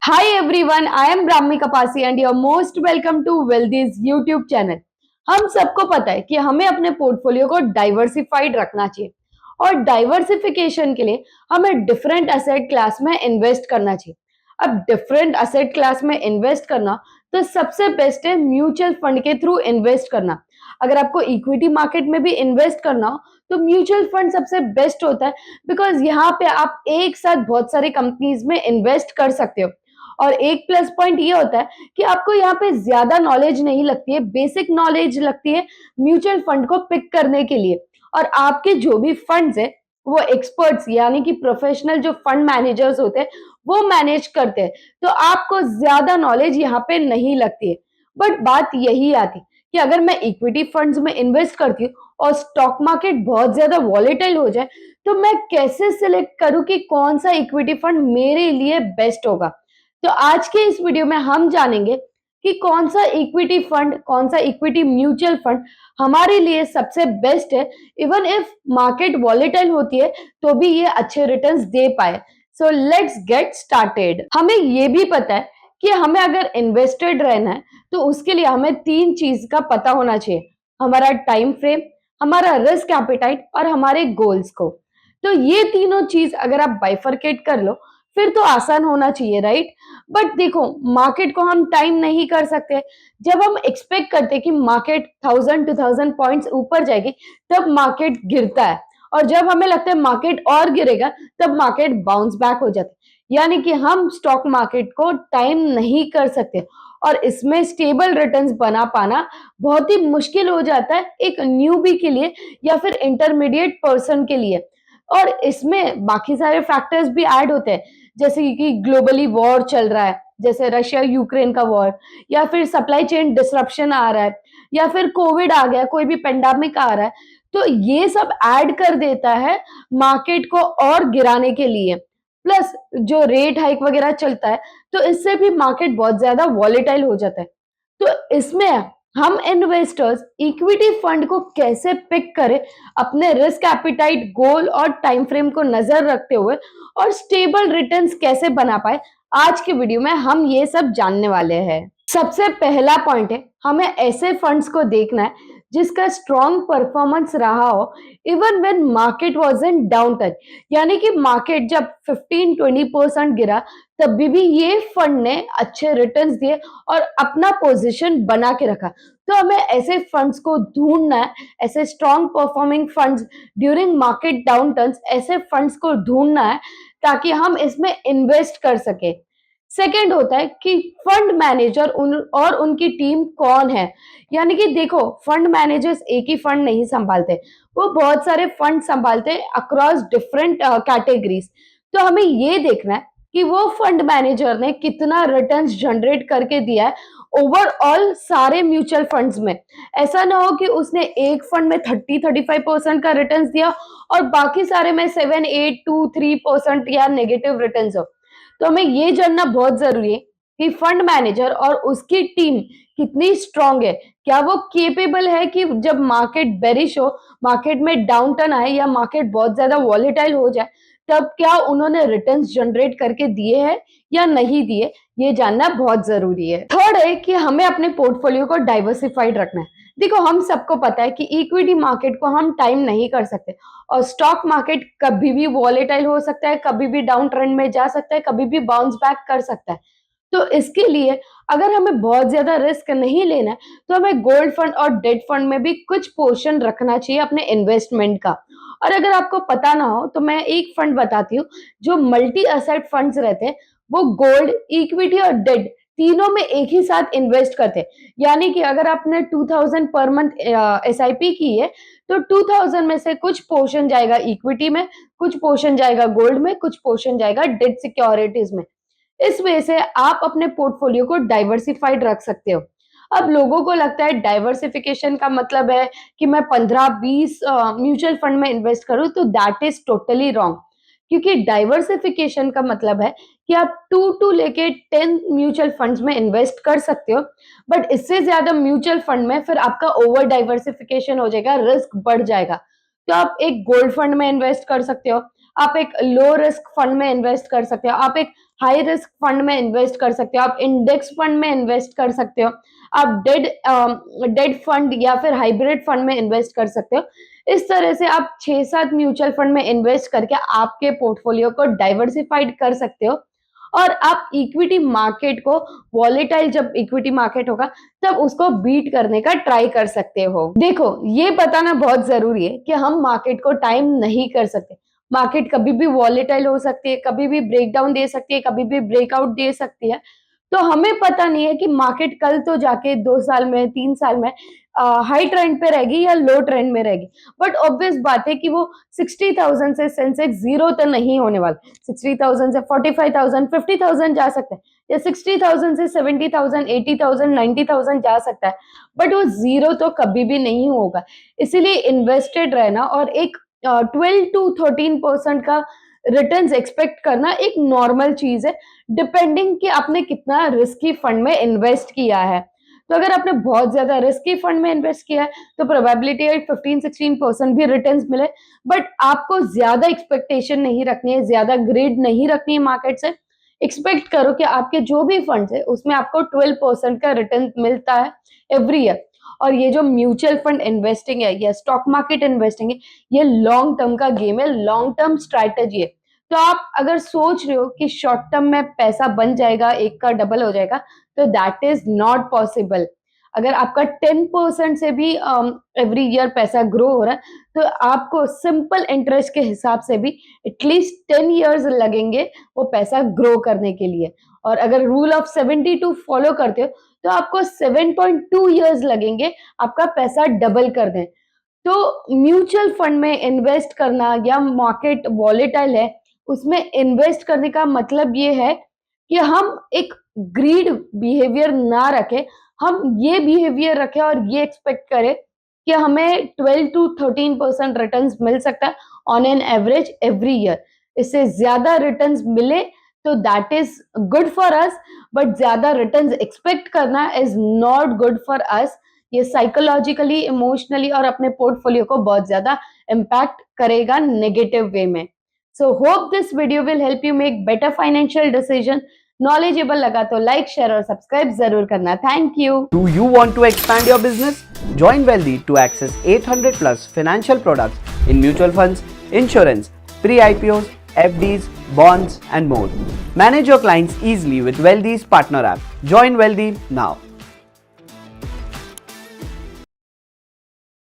Hi everyone, I am Brahmi Kapasi and you're most welcome to Wealthy's YouTube channel। हम सबको पता है कि हमें अपने पोर्टफोलियो को डाइवर्सिफाइड रखना चाहिए और डाइवर्सिफिकेशन के लिए हमें डिफरेंट एसेट क्लास में इन्वेस्ट करना चाहिए। अब डिफरेंट एसेट क्लास में इन्वेस्ट करना तो सबसे बेस्ट है म्यूचुअल फंड के थ्रू इन्वेस्ट करना। अगर आपको इक्विटी मार्केट में भी इन्वेस्ट करना हो तो म्यूचुअल फंड सबसे बेस्ट होता है, बिकॉज यहाँ पे आप एक साथ बहुत सारी कंपनीज में इन्वेस्ट कर सकते हो। और एक प्लस पॉइंट ये होता है कि आपको यहाँ पे ज्यादा नॉलेज नहीं लगती है, बेसिक नॉलेज लगती है म्यूचुअल फंड को पिक करने के लिए। और आपके जो भी फंड्स है वो एक्सपर्ट्स यानी कि प्रोफेशनल जो फंड मैनेजर्स होते हैं वो मैनेज करते हैं, तो आपको ज्यादा नॉलेज यहाँ पे नहीं लगती है। बट बात यही आती कि अगर मैं इक्विटी फंड्स में इन्वेस्ट करती हूँ और स्टॉक मार्केट बहुत ज्यादा वॉलेटाइल हो जाए, तो मैं कैसे सिलेक्ट करूँ कि कौन सा इक्विटी फंड मेरे लिए बेस्ट होगा। तो आज के इस वीडियो में हम जानेंगे कि कौन सा इक्विटी फंड, कौन सा इक्विटी म्यूचुअल फंड हमारे लिए सबसे बेस्ट है, इवन इफ मार्केट वॉलेटाइल होती है तो भी ये अच्छे रिटर्न्स दे पाए। So let's get started. हमें ये भी पता है कि हमें अगर इन्वेस्टेड रहना है तो उसके लिए हमें तीन चीज का पता होना चाहिए: हमारा टाइम फ्रेम, हमारा रिस्क एपेटाइट और हमारे गोल्स को। तो ये तीनों चीज अगर आप बाइफरकेट कर लो फिर तो आसान होना चाहिए, राइट। बट देखो, मार्केट को हम टाइम नहीं कर सकते। जब हम एक्सपेक्ट करते कि मार्केट 1000-2000 पॉइंट्स ऊपर जाएगी तब मार्केट गिरता है, और जब हमें लगता है मार्केट और गिरेगा तब मार्केट बाउंस बैक हो जाता है। यानी कि हम स्टॉक मार्केट को टाइम नहीं कर सकते और इसमें स्टेबल रिटर्न्स बना पाना बहुत ही मुश्किल हो जाता है एक न्यूबी के लिए या फिर इंटरमीडिएट पर्सन के लिए। और इसमें बाकी सारे फैक्टर्स भी ऐड होते हैं, जैसे कि ग्लोबली वॉर चल रहा है, जैसे रशिया यूक्रेन का वॉर, या फिर सप्लाई चेन डिसरप्शन आ रहा है, या फिर कोविड आ गया, कोई भी पेंडेमिक आ रहा है। तो ये सब ऐड कर देता है मार्केट को और गिराने के लिए। प्लस जो रेट हाइक वगैरह चलता है तो इससे भी मार्केट बहुत ज्यादा वॉलेटाइल हो जाता है। तो इसमें हम इन्वेस्टर्स इक्विटी फंड को कैसे पिक करें, अपने रिस्क एपिटाइट, गोल और टाइम फ्रेम को नजर रखते हुए, और स्टेबल रिटर्न्स कैसे बना पाए, आज के वीडियो में हम ये सब जानने वाले हैं। सबसे पहला पॉइंट है, हमें ऐसे फंड्स को देखना है जिसका स्ट्रॉन्ग परफॉर्मेंस रहा हो even when market was in down turn. यानी कि मार्केट जब 15-20% गिरा तब भी ये फंड ने अच्छे रिटर्न्स दिए और अपना पोजीशन बना के रखा। तो हमें ऐसे फंड्स को ढूंढना है, ऐसे strong performing funds during market down turns, ऐसे फंड्स को ढूंढना है ताकि हम इसमें इन्वेस्ट कर सके। सेकंड होता है कि फंड मैनेजर और उनकी टीम कौन है। यानी कि देखो, फंड मैनेजर्स एक ही फंड नहीं संभालते, वो बहुत सारे फंड संभालते हैं अक्रॉस डिफरेंट कैटेगरीज। तो हमें ये देखना है कि वो फंड मैनेजर ने कितना रिटर्न्स जनरेट करके दिया है ओवरऑल सारे म्यूचुअल फंड्स में। ऐसा ना हो कि उसने एक फंड में 30-35% का रिटर्न्स दिया और बाकी सारे में 7-8-2-3% या नेगेटिव रिटर्न्स हो। तो हमें ये जानना बहुत जरूरी है कि फंड मैनेजर और उसकी टीम कितनी स्ट्रांग है। क्या वो केपेबल है कि जब मार्केट बेरिश हो, मार्केट में डाउन टर्न आए या मार्केट बहुत ज्यादा वॉलेटाइल हो जाए, तब क्या उन्होंने रिटर्न्स जनरेट करके दिए हैं या नहीं दिए, ये जानना बहुत जरूरी है। थर्ड है कि हमें अपने पोर्टफोलियो को डाइवर्सिफाइड रखना है। देखो, हम सबको पता है कि इक्विटी मार्केट को हम टाइम नहीं कर सकते और स्टॉक मार्केट कभी भी वॉलेटाइल हो सकता है, कभी भी डाउन ट्रेंड में जा सकता है, कभी भी बाउंस बैक कर सकता है। तो इसके लिए अगर हमें बहुत ज्यादा रिस्क नहीं लेना है तो हमें गोल्ड फंड और डेट फंड में भी कुछ पोर्शन रखना चाहिए अपने इन्वेस्टमेंट का। और अगर आपको पता ना हो तो मैं एक फंड बताती हूँ जो मल्टी एसेट फंड्स रहते हैं। वो गोल्ड, इक्विटी और डेट तीनों में एक ही साथ इन्वेस्ट करते हैं। यानी कि अगर आपने 2000 पर मंथ एसआईपी की है तो 2000 में से कुछ पोर्शन जाएगा इक्विटी में, कुछ पोर्शन जाएगा गोल्ड में, कुछ पोर्शन जाएगा डेट सिक्योरिटीज में। इस वजह से आप अपने पोर्टफोलियो को डाइवर्सिफाइड रख सकते हो। अब लोगों को लगता है डाइवर्सिफिकेशन का मतलब है कि मैं 15-20 म्यूचुअल फंड में इन्वेस्ट करूं, तो दैट इज टोटली रॉन्ग। क्योंकि डाइवर्सिफिकेशन का मतलब है कि आप 2 लेके 10 म्यूचुअल फंड्स में इन्वेस्ट कर सकते हो। बट इससे ज्यादा म्यूचुअल फंड में फिर आपका ओवर डाइवर्सिफिकेशन हो जाएगा, रिस्क बढ़ जाएगा। तो आप एक गोल्ड फंड में इन्वेस्ट कर सकते हो, आप एक लो रिस्क फंड में इन्वेस्ट कर सकते हो, आप एक हाई रिस्क फंड में इन्वेस्ट कर सकते हो, आप इंडेक्स फंड में इन्वेस्ट कर सकते हो, आप डेट फंड या फिर हाइब्रिड फंड में इन्वेस्ट कर सकते हो। इस तरह से आप 6-7 म्यूचुअल फंड में इन्वेस्ट करके आपके पोर्टफोलियो को डाइवर्सिफाइड कर सकते हो और आप इक्विटी मार्केट को, वॉलेटाइल जब इक्विटी मार्केट होगा तब उसको बीट करने का ट्राई कर सकते हो। देखो, ये बताना बहुत जरूरी है कि हम मार्केट को टाइम नहीं कर सकते। मार्केट कभी भी वॉलेटाइल हो सकती है, कभी भी ब्रेकडाउन दे सकती है, कभी भी ब्रेकआउट दे सकती है। तो हमें पता नहीं है कि मार्केट कल तो जाके 2 साल में, 3 साल में हाई ट्रेंड पे रहेगी या लो ट्रेंड में रहेगी। बट ऑब्वियस बात है कि वो 60,000 से सेंसेक्स जीरो तो नहीं होने वाला। 60,000 से 45,000, 50,000 जा सकता है, या 60,000 से 70,000, 80,000, 90,000 जा सकता है, बट वो जीरो तो कभी भी नहीं होगा। इसीलिए इन्वेस्टेड रहना और एक 12 to 13% का रिटर्न्स एक्सपेक्ट करना एक नॉर्मल चीज है, डिपेंडिंग कि आपने कितना रिस्की फंड में इन्वेस्ट किया है। तो अगर आपने बहुत ज्यादा रिस्की फंड में इन्वेस्ट किया है तो प्रोबेबिलिटी है 15-16% भी रिटर्न्स मिले। बट आपको ज्यादा एक्सपेक्टेशन नहीं रखनी है, ज्यादा ग्रेड नहीं रखनी है मार्केट से। एक्सपेक्ट करो कि आपके जो भी फंड है उसमें आपको 12% का रिटर्न मिलता है एवरी ईयर। और ये जो म्यूचुअल फंड इन्वेस्टिंग है या स्टॉक मार्केट इन्वेस्टिंग है, ये लॉन्ग टर्म का गेम है, लॉन्ग टर्म स्ट्रैटेजी है। तो आप अगर सोच रहे हो कि शॉर्ट टर्म में पैसा बन जाएगा, एक का डबल हो जाएगा, तो दैट इज नॉट पॉसिबल। अगर आपका 10% से भी एवरी ईयर पैसा ग्रो हो रहा है, तो आपको सिंपल इंटरेस्ट के हिसाब से भी एटलीस्ट 10 ईयर्स लगेंगे वो पैसा ग्रो करने के लिए। और अगर रूल ऑफ 72 फॉलो करते हो तो आपको 7.2 ईयर्स लगेंगे आपका पैसा डबल कर दें। तो म्यूचुअल फंड में इन्वेस्ट करना या मार्केट वॉलेटाइल है उसमें इन्वेस्ट करने का मतलब ये है कि हम एक ग्रीड बिहेवियर ना रखें, हम ये बिहेवियर रखें और ये एक्सपेक्ट करें कि हमें 12 to 13% रिटर्न्स मिल सकता है on an average every year. इससे ज्यादा रिटर्न्स मिले तो that is good for us, but ज्यादा रिटर्न्स एक्सपेक्ट करना is not good for us. ये साइकोलॉजिकली, इमोशनली और अपने पोर्टफोलियो को बहुत ज्यादा इम्पैक्ट करेगा नेगेटिव वे में। So hope this video will help you make better financial decision. Knowledgeable लगा तो लाइक, शेयर और सब्सक्राइब जरूर करना। Thank you. Do you want to expand your business? Join Wealthy to access 800 plus financial products in mutual funds, insurance, pre-IPOs, FDs, bonds and more. Manage your clients easily with Wealthy's partner app. Join Wealthy now.